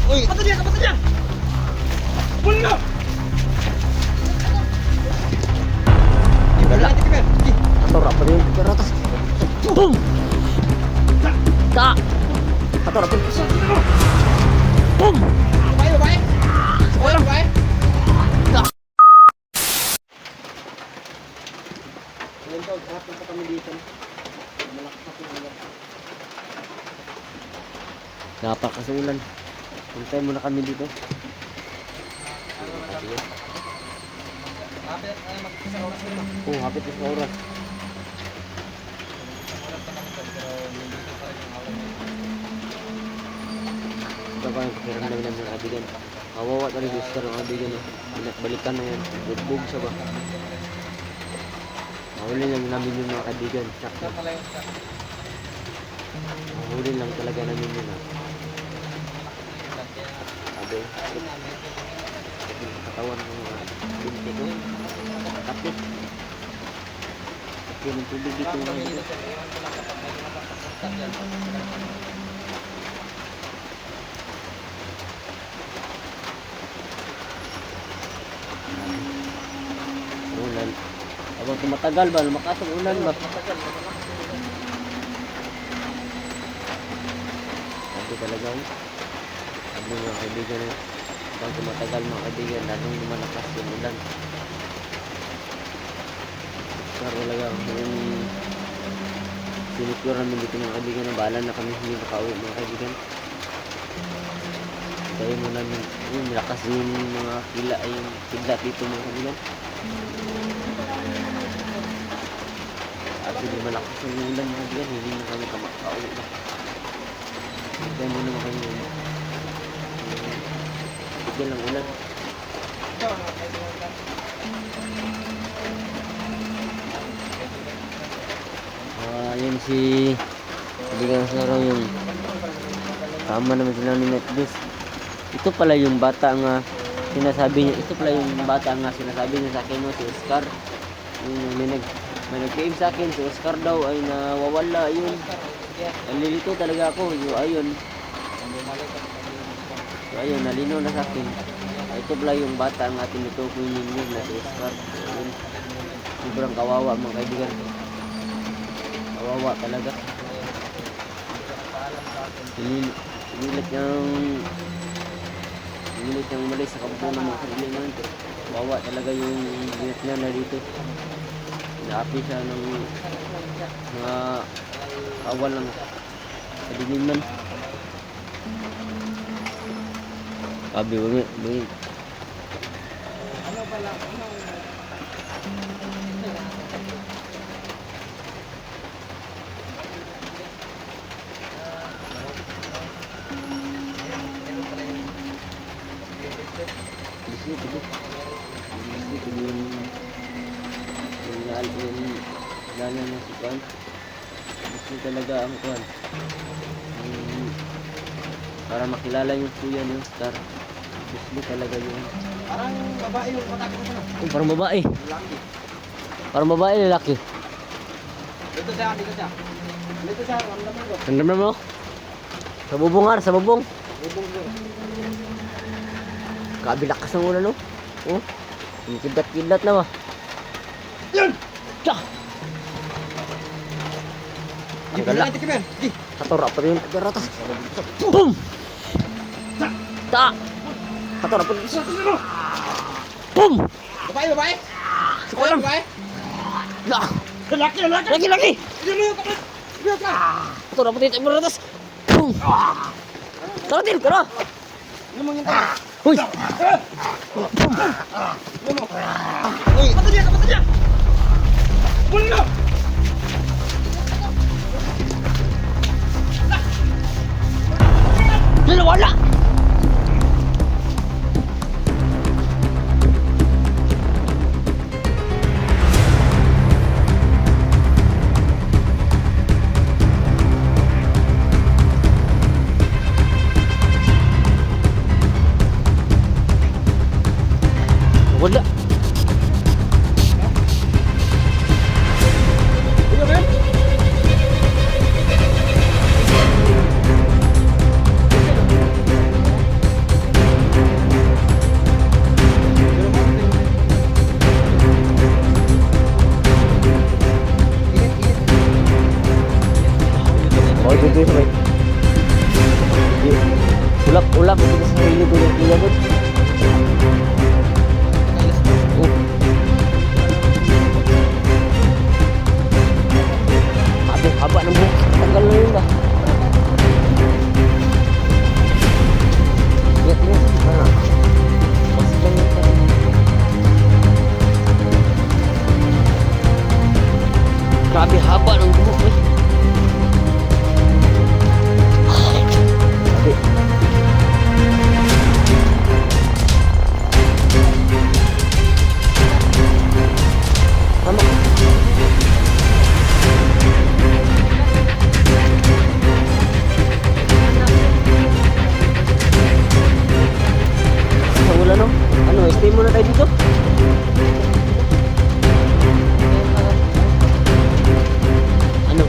Uy, kapatid niya, kapatid niya! Punin mo! Wala. Ator apa din pero atas. Boom. Ta. Ator apa? Boom. Babae, babae! Babae, babae! Ngayon daw, hapon pa kami dito. Malakas na ulan. Napakakas ng ulan. Hintay muna kami dito. Oh, hapit na sa oras. Ito pa yung pakiramdam ng mga kaibigan. Kawawa talaga yung star ng kaibigan. Balikan na yan. Bugbog siya ba? Mahuli lang namin yung mga kaibigan. Sakto. Mahuli lang talaga namin yun. Sabi. Yung katawan ng mga binti ko. Kapit. Kapit ng tubig dito mga kaibigan. Ulan. Habang tumatagal ba, lumakas ang ulan ba? Sabi talaga oh. Sabi mga kaibigan eh. Habang tumatagal mga kaibigan, lalong lumalakas yung ulan. Pero talaga yung sinipure namin dito mga kaibigan na bahala na kami hindi makauwi mga kaibigan. Kaya mo namin yung lakas yung mga kila ay yung kidla dito mga kaibigan. At hindi malakas yung ulan mga kaibigan, hindi na kami makauwi na. Kaya mo naman kami bigyan lang ulan. Yun si kaibigan sa araw yung tama naman sila ni Netbus. Ito pala yung bata nga sinasabi niya, ito pala yung bata nga sinasabi niya sa akin no, si Oscar. May nag-claim sa akin, si Oscar daw ay nawawala yun. Nalilito talaga ako, yung ayun. So ayun, nalinaw na sa akin. Ito pala yung bata nga tinutukoy ninyo na si Oscar. Ayun. Sobrang kawawa mga kaibigan. Kawawa talaga. Pinilit niyang umalis sa kampo ng mga kaibigan. Kawawa talaga yung ginit niya na dito. Inaapi siya ng mga awal ng kadiliman. Sabi bungi. Ano pala? Dito. Lalo na si Kwan. Gusto talaga ang Kwan. Para makilala yung kuya ng Star. Gusto talaga yun. Parang babae yung katakot mo. Parang babae. Lalaki. Parang babae, lalaki. Dito siya, dito siya. Dito siya, ang laman ko. Ang naman mo? Sa bubong sa bubong. Bubong ko. Kabilakas ng ulan, no? Oh, kidat-kidat na ba? Yan! Tsa! Ang gala. Di. Kator, apa rin? Kagaratas. Boom! Ta! Kator, apa rin? Boom! Babae, babae! Babae, babae! La! Lalaki! Laki! Yan mo yung kapit! Yan ka! Kator, apa rin? Kagaratas. Boom! Tara, Til! Tara! Yan mo yung kapit! Uy! Yan mo! Uy! Kapatid niya! Punin mo! Wala! Wala! Ulap-ulap ito sa sarili ko yung kuya ko. Oh. Haba ng buhok. Tagal na yun ba? Lihat. Masih lang yun. Grabe haba ng buhok eh. Grabe. Tama. Wala no? Ano, stay muna tayo dito? Ano?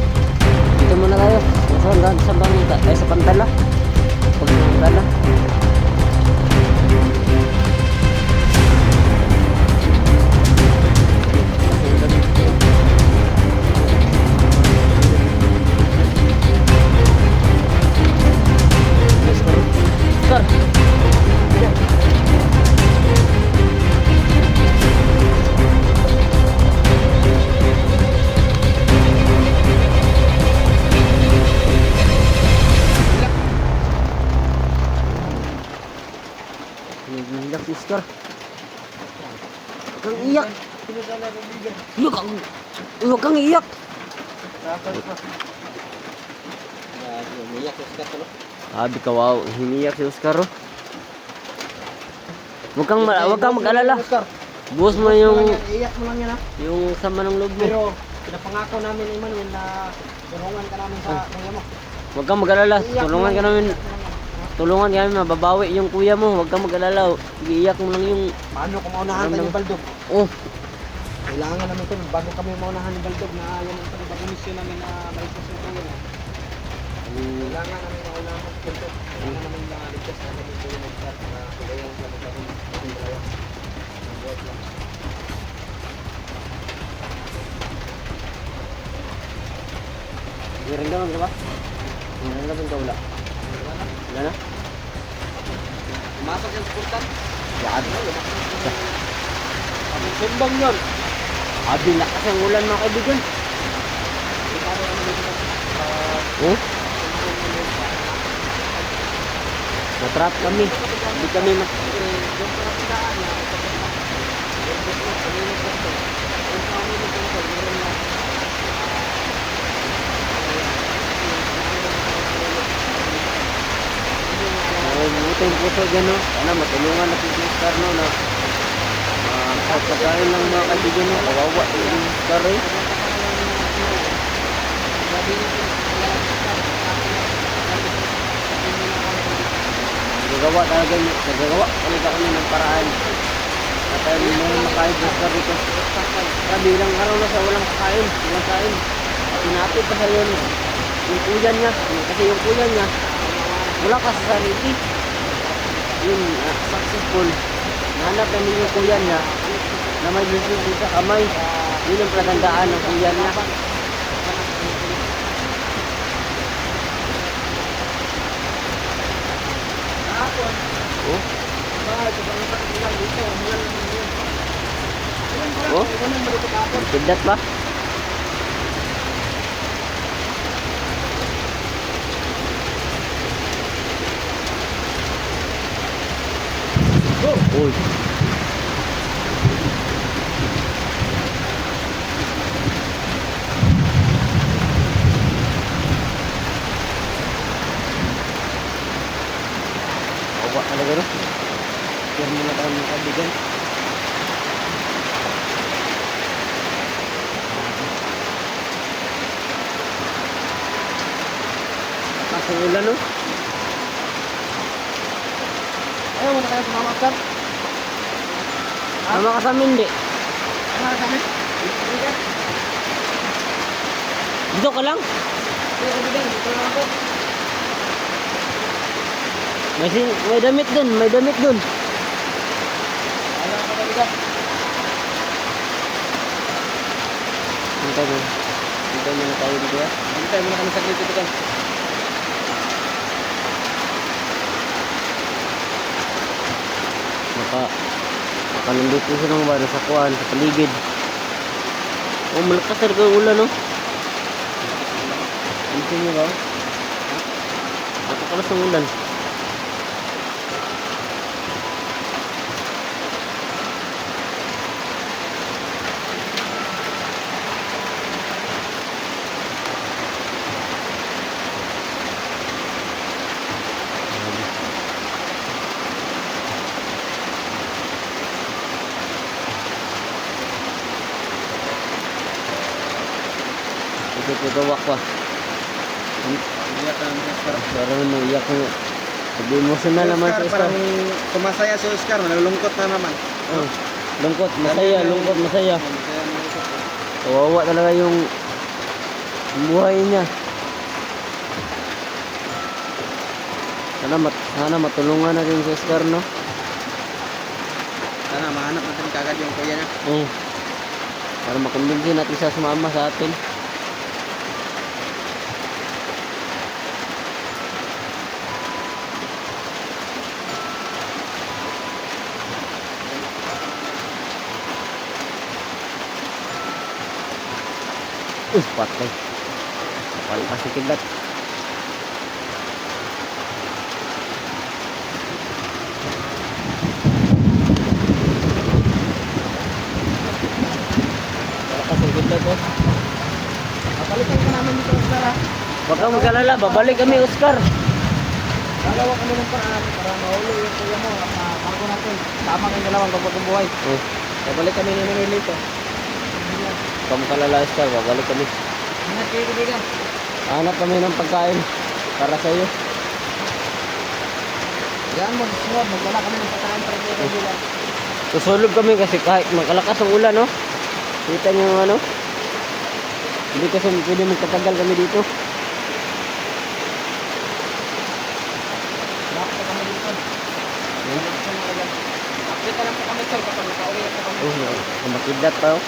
Dito muna tayo. Sa bangita, sa pantala. Pag pantala. Sir. Nagilak si Oscar. Kang iyak. Huwag kang iyak. Sabi ka, wow, hiniyak si Oscar. Oh. Huwag kang mag-alala. Buhos mo yung Iyak mo lang yan ha. yung sama ng loob mo. Pero pinapangako namin ni Manuel na tulungan ka namin sa kuya mo. Huwag kang mag-alala. Tulungan ka namin. Tulungan ka namin mababawi yung kuya mo. Huwag kang mag-alala. Iiyak mo lang yung... Paano kung maunahan tayo ni Baldog? Oh, Kailangan namin ito bago kami maunahan ni Baldog na yan ang bagong mission namin na maligtas yung kuya mo. Kailangan namin maunahan si Baldog. Kailangan namin maligtas na kami kuya mo sa kagayan sa magkakong dalawa. Ang buhat lang. hiramdaman ka ba? Hiramdaman ka wala? Wala na? Pumasok yung supportan. Yakad. Ang sumbang yun. Abi na kasi ang ulan mga kaibigan. Oh? Natrap kami. Hindi kami buti yung puso dyan, no? Sana matulungan natin si Oscar, no? Na kahit pagkain lang mga kaibigan, no? Kawawa yung Oscar, eh. Nagagawa talaga kami ng paraan. At tayo may makain si Oscar dito. Sabi, ilang araw na siya walang kain. At tinapit pa siya yun. Yung kuya niya. Kasi yung kuya niya, wala ka sa sarili. Yun, successful. Nahanap namin yung kuya niya na may business sa kamay. Yun ang pagandaan ng kuya niya. Oh? Oh? Sidat pa? Uy. Bawa talaga rin. Yan muna tayo mga kaibigan. Pasang ulan, no? Ayaw mo na kayo sumama, Oscar? Sama ka sa amin, di? Ano ka kami? Dito ka lang? Dito lang ako. May damit dun. Ayaw ka kami dyan. Hintay mo na tayo dito, ha? Hintay mo na kami sa dito kan. Baka nandito sila mga bata sa kuwan, sa paligid. Oh, malakas talaga ang ulan, no? Dito nyo ba? Napakalas ang ulan. Ito gawak pa. Iyak ang Oscar. Parang naiyak ko. Sabi emotional naman si Oscar. Parang tumasaya si Oscar, nalulungkot na naman. Oh, lungkot, masaya, lungkot, masaya. Masaya na ito. Kawawa talaga yung buhay niya. Sana matulungan natin si Oscar, no? Sana mahanap natin kagad yung kuya niya. Oh. Para makumbinsin natin siya sumama sa atin. Patay. Kapal pa si kidlat. Malakas ang kidlat, oh. Kapalitan ka namin dito, Oscar, ha? Huwag kang mag-alala, babalik kami, Oscar. Gagawa kami ng paraan para mahuli yung kuya mo at bago natin. Tama kayong dalawang bagong buhay. Oh, Babalik kami ni Manilito. huwag kang mag-alala, Oscar, babalik kami. Ingat kayo, kaibigan. Hanap kami ng pagkain para sa iyo. Yan mo, susunod. Magdala kami ng pagkain para kayo, kaibigan. Susulog kami kasi kahit makalakas ang ulan, no? Kita niyo yung ano? Hindi kasi pwede magtatagal kami dito. Bakit pa kami dito? Kita lang po kami, sir, kapag nakauwi ako kami. Oh, makidlat pa, oh.